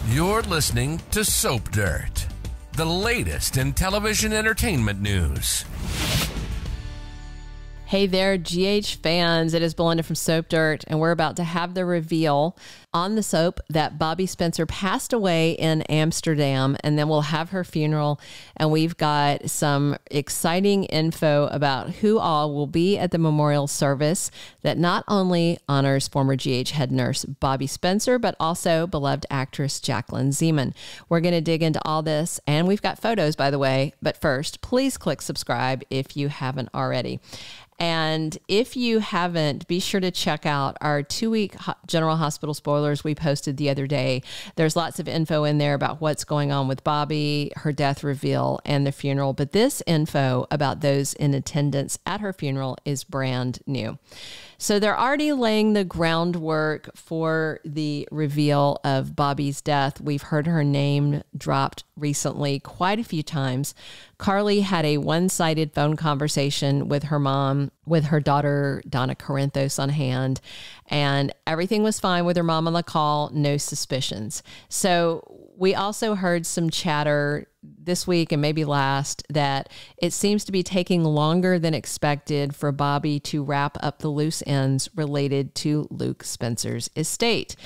You're listening to Soap Dirt, the latest in television entertainment news. Hey there, GH fans. It is Belinda from Soap Dirt, and we're about to have the reveal on the soap that Bobbie Spencer passed away in Amsterdam, and then we'll have her funeral, and we've got some exciting info about who all will be at the memorial service that not only honors former GH head nurse Bobbie Spencer, but also beloved actress Jacklyn Zeman. We're going to dig into all this, and we've got photos, by the way, but first, please click subscribe if you haven't already. And if you haven't, be sure to check out our 2-week General Hospital spoilers we posted the other day. There's lots of info in there about what's going on with Bobbie, her death reveal, and the funeral. But this info about those in attendance at her funeral is brand new. So they're already laying the groundwork for the reveal of Bobbie's death. We've heard her name dropped recently quite a few times. Carly had a one-sided phone conversation with her mom, with her daughter, Sonny Corinthos, on hand, and everything was fine with her mom on the call, no suspicions. So we also heard some chatter this week and maybe last that it seems to be taking longer than expected for Bobbie to wrap up the loose ends related to Luke Spencer's estate.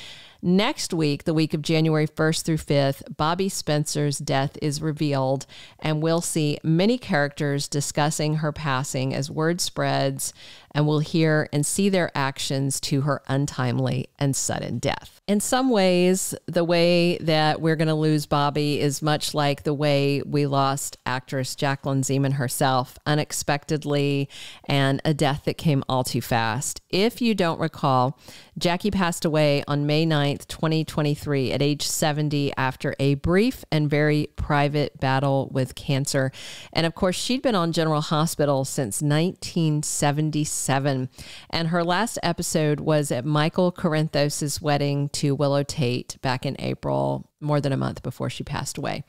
Next week, the week of January 1st through 5th, Bobbie Spencer's death is revealed, and we'll see many characters discussing her passing as word spreads, and we'll hear and see their actions to her untimely and sudden death. In some ways, the way that we're going to lose Bobbie is much like the way we lost actress Jacklyn Zeman herself, unexpectedly, and a death that came all too fast. If you don't recall, Jackie passed away on May 9th, 2023 at age 70 after a brief and very private battle with cancer. And of course, she'd been on General Hospital since 1977. And her last episode was at Michael Corinthos' wedding to Willow Tate back in April, more than a month before she passed away.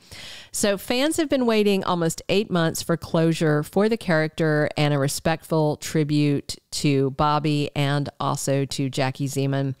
So fans have been waiting almost 8 months for closure for the character and a respectful tribute to Bobbie and also to Jackie Zeman.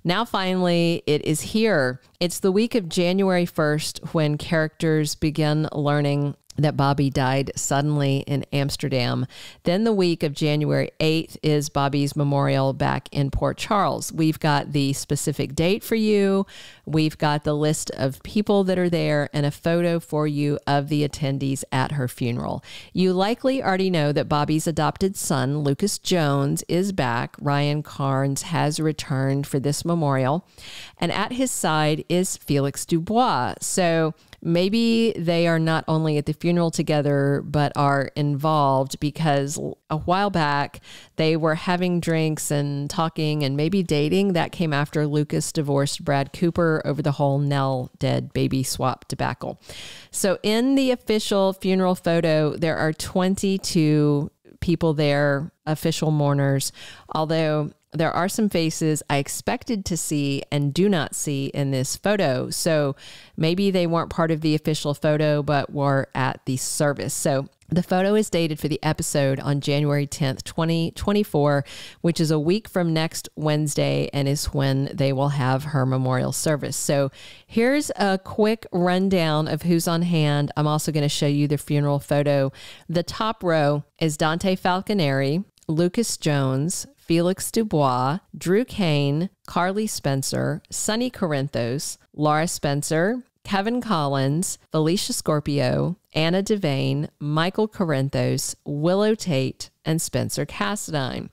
Now, finally, it is here. It's the week of January 1st when characters begin learning that Bobbie died suddenly in Amsterdam. Then the week of January 8th is Bobbie's memorial back in Port Charles. We've got the specific date for you. We've got the list of people that are there and a photo for you of the attendees at her funeral. You likely already know that Bobbie's adopted son, Lucas Jones, is back. Ryan Carnes has returned for this memorial. And at his side is Felix Dubois. So maybe they are not only at the funeral together, but are involved because a while back they were having drinks and talking and maybe dating. That came after Lucas divorced Brad Cooper over the whole Nell dead baby swap debacle. So in the official funeral photo, there are 22 people there, official mourners, although there are some faces I expected to see and do not see in this photo. So maybe they weren't part of the official photo, but were at the service. So the photo is dated for the episode on January 10th, 2024, which is a week from next Wednesday and is when they will have her memorial service. So here's a quick rundown of who's on hand. I'm also going to show you the funeral photo. The top row is Dante Falconeri, Lucas Jones, Felix Dubois, Drew Kane, Carly Spencer, Sonny Corinthos, Laura Spencer, Kevin Collins, Felicia Scorpio, Anna Devane, Michael Corinthos, Willow Tate, and Spencer Cassadine.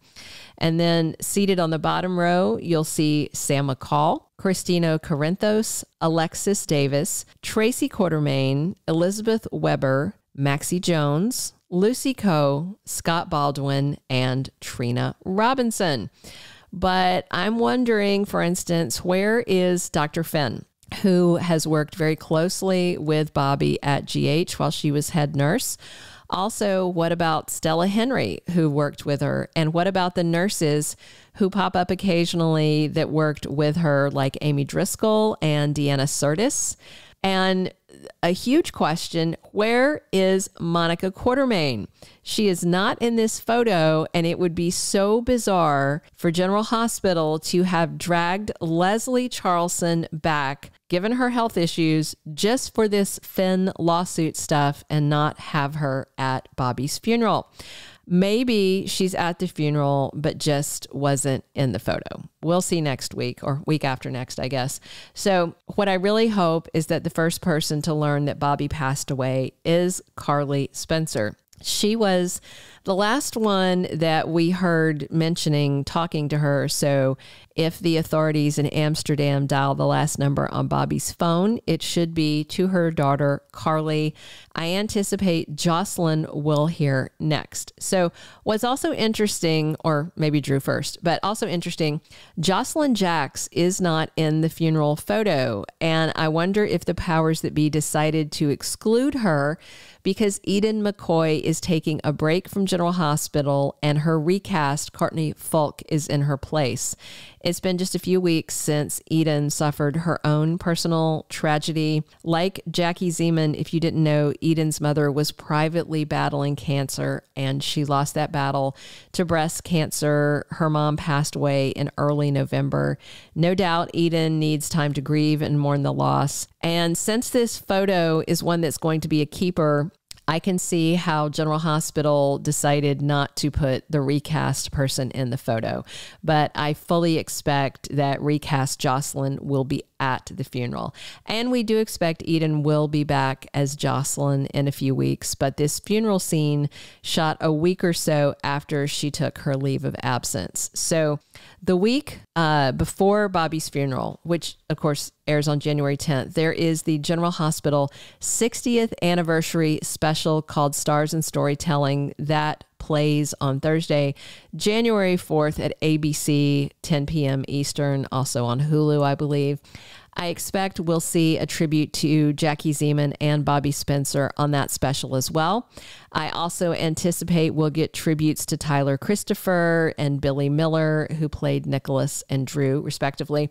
And then seated on the bottom row, you'll see Sam McCall, Christina Corinthos, Alexis Davis, Tracy Quartermain, Elizabeth Weber, Maxie Jones, Lucy Coe, Scott Baldwin, and Trina Robinson. But I'm wondering, for instance, where is Dr. Finn, who has worked very closely with Bobbie at GH while she was head nurse? Also, what about Stella Henry, who worked with her? And what about the nurses who pop up occasionally that worked with her, like Amy Driscoll and Deanna Curtis? And a huge question, where is Monica Quartermain? She is not in this photo, and it would be so bizarre for General Hospital to have dragged Leslie Charlson back, given her health issues, just for this Finn lawsuit stuff and not have her at Bobbie's funeral. Maybe she's at the funeral, but just wasn't in the photo. We'll see next week, or week after next, I guess. So what I really hope is that the first person to learn that Bobbie passed away is Carly Spencer. She was the last one that we heard mentioning talking to her. So if the authorities in Amsterdam dial the last number on Bobbie's phone, it should be to her daughter, Carly. I anticipate Jacklyn will hear next. So what's also interesting, or maybe Drew first, but also interesting, Jacklyn Jacks is not in the funeral photo. And I wonder if the powers that be decided to exclude her because Eden McCoy is taking a break from General Hospital and her recast, Courtney Fulk, is in her place. It's been just a few weeks since Eden suffered her own personal tragedy. Like Jackie Zeman, if you didn't know, Eden's mother was privately battling cancer and she lost that battle to breast cancer. Her mom passed away in early November. No doubt Eden needs time to grieve and mourn the loss. And since this photo is one that's going to be a keeper, I can see how General Hospital decided not to put the recast person in the photo, but I fully expect that recast Jacklyn will be at the funeral. And we do expect Eden will be back as Jacklyn in a few weeks, but this funeral scene shot a week or so after she took her leave of absence. So the week before Bobbie's funeral, which of course airs on January 10th, there is the General Hospital 60th anniversary special called Stars and Storytelling that plays on Thursday, January 4th at ABC, 10 p.m. Eastern, also on Hulu, I believe. I expect we'll see a tribute to Jackie Zeman and Bobbie Spencer on that special as well. I also anticipate we'll get tributes to Tyler Christopher and Billy Miller, who played Nicholas and Drew, respectively.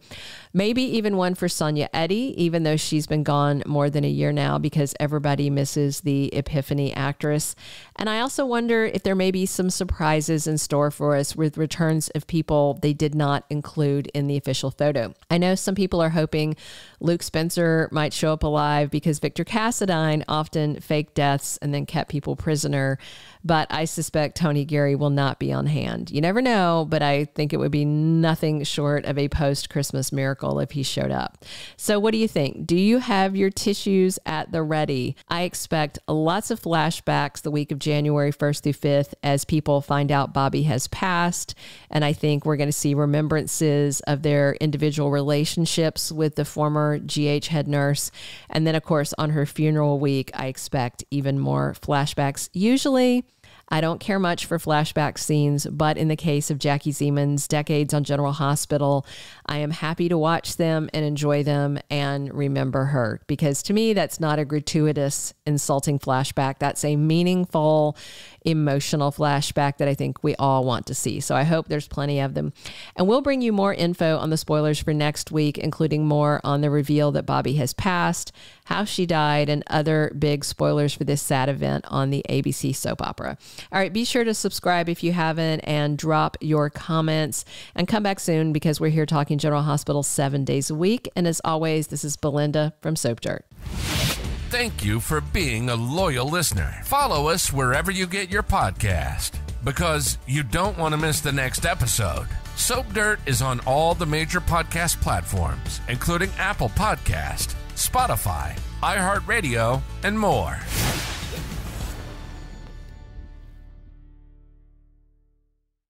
Maybe even one for Sonia Eddy, even though she's been gone more than a year now because everybody misses the Epiphany actress. And I also wonder if there may be some surprises in store for us with returns of people they did not include in the official photo. I know some people are hoping Luke Spencer might show up alive because Victor Cassadine often faked deaths and then kept people prisoner, but I suspect Tony Geary will not be on hand. You never know, but I think it would be nothing short of a post-Christmas miracle if he showed up. So what do you think? Do you have your tissues at the ready? I expect lots of flashbacks the week of January 1st through 5th as people find out Bobbie has passed, and I think we're going to see remembrances of their individual relationships with the former GH head nurse. And then, of course, on her funeral week, I expect even more flashbacks. Usually, I don't care much for flashback scenes, but in the case of Jackie Zeman's decades on General Hospital, I am happy to watch them and enjoy them and remember her, because to me, that's not a gratuitous, insulting flashback. That's a meaningful, emotional flashback that I think we all want to see. So I hope there's plenty of them. And we'll bring you more info on the spoilers for next week, including more on the reveal that Bobbie has passed, how she died, and other big spoilers for this sad event on the ABC soap opera. All right, be sure to subscribe if you haven't and drop your comments and come back soon because we're here talking General Hospital 7 days a week. And as always, this is Belinda from Soap Dirt. Thank you for being a loyal listener. Follow us wherever you get your podcast because you don't want to miss the next episode. Soap Dirt is on all the major podcast platforms, including Apple Podcast, Spotify, iHeartRadio, and more.